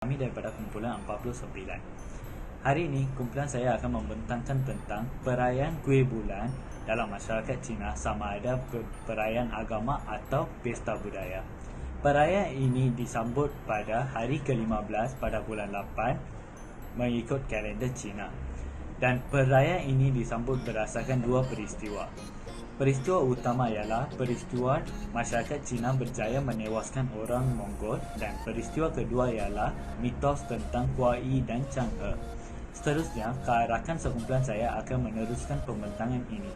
Kami daripada kumpulan 49. Hari ini, kumpulan saya akan membentangkan tentang perayaan kuih bulan dalam masyarakat Cina, sama ada perayaan agama atau pesta budaya. Perayaan ini disambut pada hari ke-15 pada bulan 8 mengikut kalender Cina. Dan perayaan ini disambut berdasarkan dua peristiwa. Peristiwa utama ialah peristiwa masyarakat Cina berjaya menewaskan orang Mongol, dan peristiwa kedua ialah mitos tentang Kuai dan Chang'e. Seterusnya, rakan sekumpulan saya akan meneruskan pembentangan ini.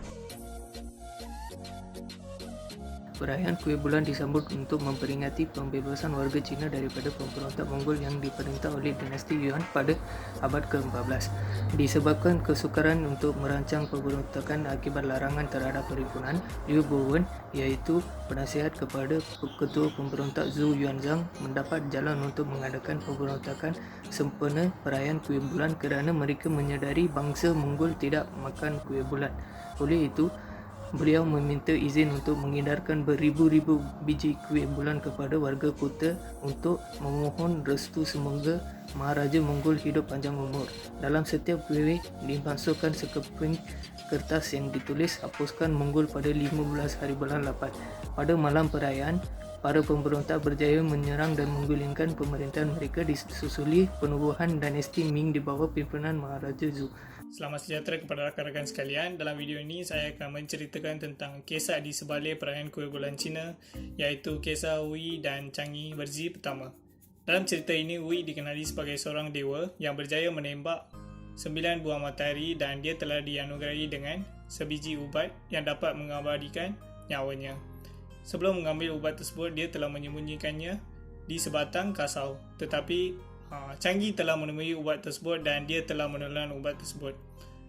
Perayaan kuih bulan disambut untuk memperingati pembebasan warga Cina daripada pemberontak Mongol yang diperintah oleh dinasti Yuan pada abad ke-14. Disebabkan kesukaran untuk merancang pemberontakan akibat larangan terhadap perhimpunan, Liu Bowen, iaitu penasihat kepada ketua pemberontak Zhou Yuanzhang, mendapat jalan untuk mengadakan pemberontakan sempena perayaan kuih bulan kerana mereka menyedari bangsa Mongol tidak makan kuih bulan. Oleh itu, beliau meminta izin untuk mengedarkan beribu-ribu biji kuih bulan kepada warga kota untuk memohon restu semoga Maharaja Mongol hidup panjang umur. Dalam setiap kuih dimasukkan sekeping kertas yang ditulis hapuskan Mongol pada 15 hari bulan 8. Pada malam perayaan, para pemberontak berjaya menyerang dan menggulingkan pemerintahan mereka disusuli penubuhan dinasti Ming di bawah pimpinan Maharaja Zhou. Selamat sejahtera kepada rakan-rakan sekalian. Dalam video ini saya akan menceritakan tentang kisah di sebalik perayaan kuih bulan Cina, iaitu kisah Wei dan Changi Berzi pertama. Dalam cerita ini, Wei dikenali sebagai seorang dewa yang berjaya menembak 9 buah matahari, dan dia telah dianugerahi dengan sebiji ubat yang dapat mengabadikan nyawanya. Sebelum mengambil ubat tersebut, dia telah menyembunyikannya di sebatang kasau. Tetapi Changi telah menemui ubat tersebut dan dia telah menelan ubat tersebut.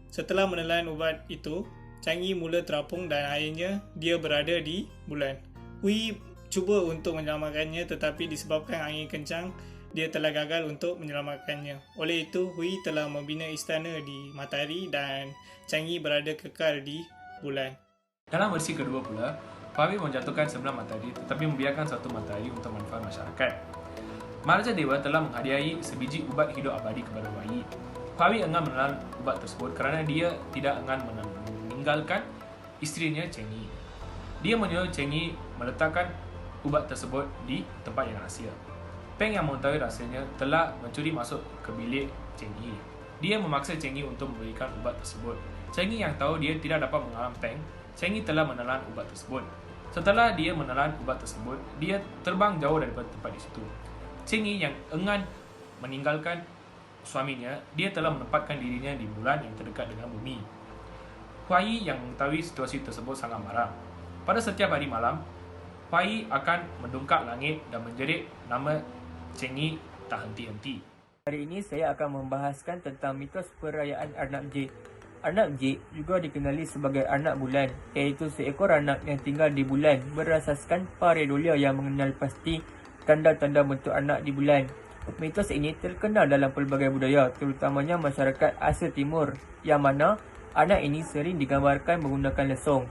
Setelah menelan ubat itu, Changi mula terapung dan akhirnya dia berada di bulan. Wei cuba untuk menyelamatkannya, tetapi disebabkan angin kencang, dia telah gagal untuk menyelamatkannya. Oleh itu, Wei telah membina istana di matahari dan Changi berada kekal di bulan. Dalam versi kedua pula, Fawi menjatuhkan 9 matahari tetapi membiarkan satu matahari untuk manfaat masyarakat. Maharaja Dewa telah menghadiahi sebiji ubat hidup abadi kepada Wei. Fawi enggan menelan ubat tersebut kerana dia tidak enggan meninggalkan isterinya Changi. Dia menyuruh Changi meletakkan ubat tersebut di tempat yang rahsia. Peng yang mengetahui rahsianya telah mencuri masuk ke bilik Changi. Dia memaksa Changi untuk memberikan ubat tersebut. Changi yang tahu dia tidak dapat mengalam Peng, Changi telah menelan ubat tersebut. Setelah dia menelan ubat tersebut, dia terbang jauh daripada tempat di situ. Changi yang enggan meninggalkan suaminya, dia telah menempatkan dirinya di bulan yang terdekat dengan bumi. Huai yang mengetahui situasi tersebut sangat marah. Pada setiap hari malam, Huai akan mendungkak langit dan menjerit nama Changi tak henti-henti. Hari ini saya akan membahaskan tentang mitos perayaan Arnab Jade. Arnab Jade juga dikenali sebagai anak bulan, iaitu seekor anak yang tinggal di bulan berasaskan pareidolia yang mengenal pasti tanda-tanda bentuk anak di bulan. Mitos ini terkenal dalam pelbagai budaya, terutamanya masyarakat Asia Timur, yang mana anak ini sering digambarkan menggunakan lesung.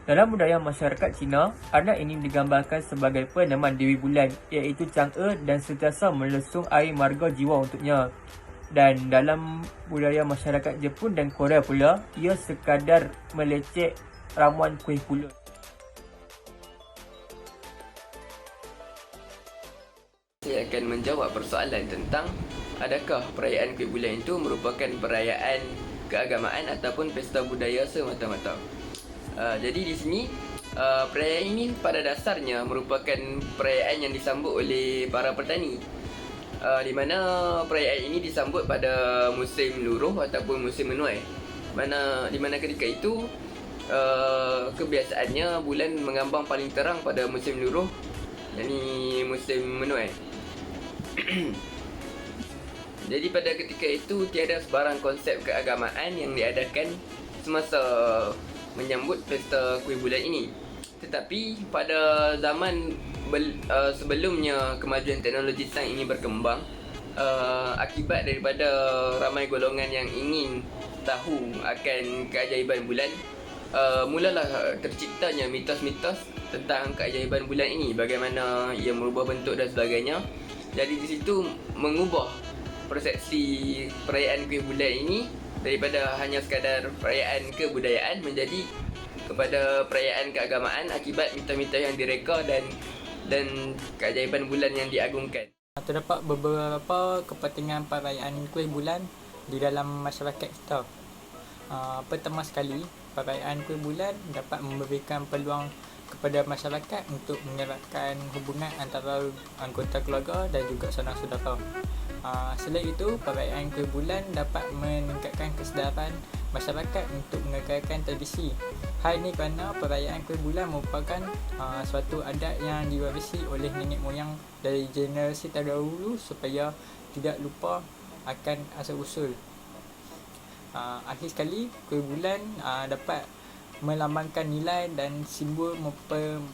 Dalam budaya masyarakat Cina, anak ini digambarkan sebagai peneman Dewi Bulan, iaitu Chang'e, dan sentiasa melesung air marga jiwa untuknya. Dan dalam budaya masyarakat Jepun dan Korea pula, ia sekadar melecek ramuan kuih pula. Saya akan menjawab persoalan tentang adakah perayaan kuih bulan itu merupakan perayaan keagamaan ataupun pesta budaya semata-mata. Jadi di sini perayaan ini pada dasarnya merupakan perayaan yang disambut oleh para petani, di mana perayaan ini disambut pada musim luruh ataupun musim menuai. Di mana ketika itu kebiasaannya bulan mengambang paling terang pada musim luruh, yakni musim menuai. Jadi pada ketika itu tiada sebarang konsep keagamaan yang diadakan semasa menyambut pesta kuih bulan ini. Tetapi pada zaman sebelumnya kemajuan teknologi sains ini berkembang, akibat daripada ramai golongan yang ingin tahu akan keajaiban bulan, mulalah terciptanya mitos-mitos tentang keajaiban bulan ini, bagaimana ia merubah bentuk dan sebagainya. Jadi di situ mengubah persepsi perayaan Kuih Bulan ini daripada hanya sekadar perayaan kebudayaan menjadi kepada perayaan keagamaan akibat mita-mita yang direka dan keajaiban bulan yang diagungkan. Terdapat beberapa kepentingan perayaan Kuih Bulan di dalam masyarakat kita. Pertama sekali, perayaan Kuih Bulan dapat memberikan peluang kepada masyarakat untuk mengeratkan hubungan antara anggota keluarga dan juga saudara-saudara. Selain itu, perayaan Kuih Bulan dapat meningkatkan kesedaran masyarakat untuk mengekalkan tradisi. Hal ini kerana perayaan Kuih Bulan merupakan suatu adat yang diwarisi oleh nenek moyang dari generasi terdahulu supaya tidak lupa akan asal-usul. Akhir sekali, Kuih Bulan dapat melambangkan nilai dan simbol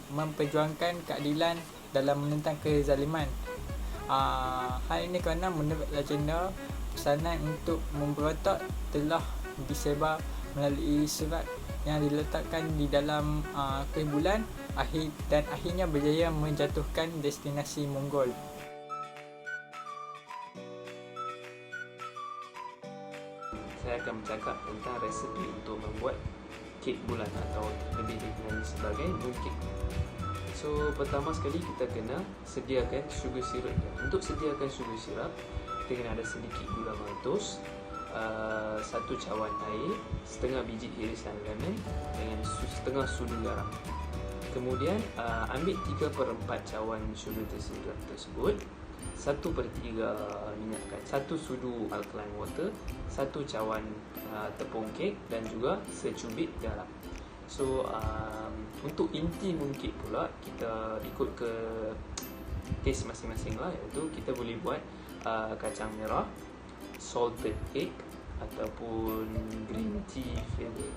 memperjuangkan keadilan dalam menentang kezaliman. Hal ini kerana menurut legenda, pesanan untuk memberontak telah disebar melalui surat yang diletakkan di dalam Kuih Bulan dan akhirnya berjaya menjatuhkan destinasi Mongol. Saya akan bercakap tentang resepi untuk membuat kek bulan atau lebih dikenali sebagai mooncake. So, pertama sekali kita kena sediakan sugar syrup. Untuk sediakan sugar syrup, kita kena ada sedikit gula maltos, 1 cawan air, setengah biji irisan lemon dengan setengah sudu garam. Kemudian ambil 3/4 cawan sugar tersebut, 1/3 minyak kaca, 1 sudu alkaline water, 1 cawan tepung kek dan juga secubit garam. So untuk inti mooncake pula, kita ikut ke taste masing-masing lah, iaitu kita boleh buat kacang merah, salted egg ataupun green tea flavor.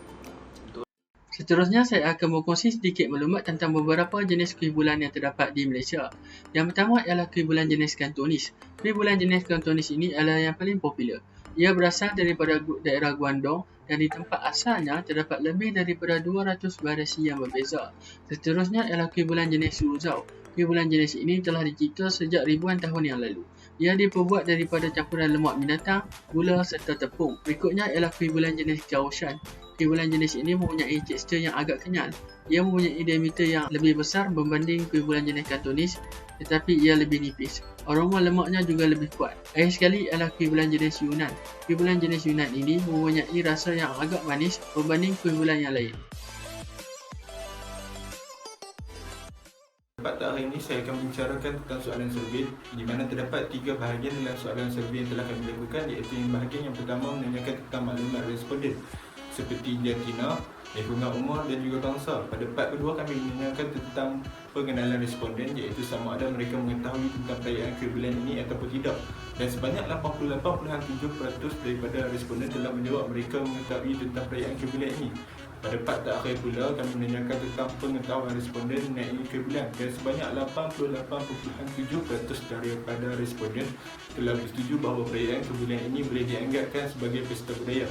Seterusnya, saya akan berkongsi sedikit maklumat tentang beberapa jenis kuih bulan yang terdapat di Malaysia. Yang pertama ialah kuih bulan jenis Kantonis. Kuih bulan jenis Kantonis ini adalah yang paling popular. Ia berasal daripada daerah Guangdong dan di tempat asalnya terdapat lebih daripada 200 variasi yang berbeza. Seterusnya ialah kuih bulan jenis Suzhou. Kuih bulan jenis ini telah dicipta sejak ribuan tahun yang lalu. Ia diperbuat daripada campuran lemak binatang, gula serta tepung. Berikutnya ialah kuih bulan jenis Jiaoshan. Kuih bulan jenis ini mempunyai tekstur yang agak kenyal. Ia mempunyai diameter yang lebih besar berbanding kuih bulan jenis Kantonis, tetapi ia lebih nipis. Aroma lemaknya juga lebih kuat. Akhir sekali ialah kuih bulan jenis Yunnan. Kuih bulan jenis Yunnan ini mempunyai rasa yang agak manis berbanding kuih bulan yang lain. Pada hari ini saya akan membicarakan tentang soalan survey di mana terdapat 3 bahagian dalam soalan survey yang telah kami lakukan, iaitu bahagian yang pertama menanyakan tentang maklumat responden seperti jantina, lingkungan umur dan juga bangsa. Pada part kedua kami menanyakan tentang pengenalan responden, iaitu sama ada mereka mengetahui tentang perayaan Kuih Bulan ini ataupun tidak. Dan sebanyak 88.7% daripada responden telah menjawab mereka mengetahui tentang perayaan Kuih Bulan ini. Pada part terakhir pula kami menanyakan tentang pengetahuan responden mengenai Kuih Bulan dan sebanyak 88.7% daripada responden telah bersetuju bahawa perayaan Kuih Bulan ini boleh dianggapkan sebagai pesta budaya.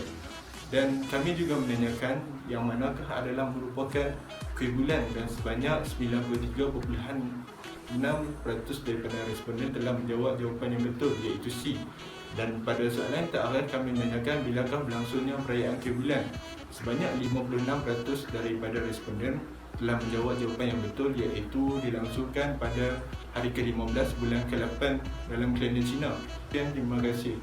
Dan kami juga menanyakan yang manakah adalah merupakan Kuih Bulan dan sebanyak 93.6% daripada responden telah menjawab jawapan yang betul, iaitu C. Dan pada soalan terakhir kami menanyakan bilakah berlangsungnya perayaan Kuih Bulan. Sebanyak 56% daripada responden telah menjawab jawapan yang betul, iaitu dilangsungkan pada hari ke-15 bulan ke-8 dalam kalender Cina. Dan terima kasih.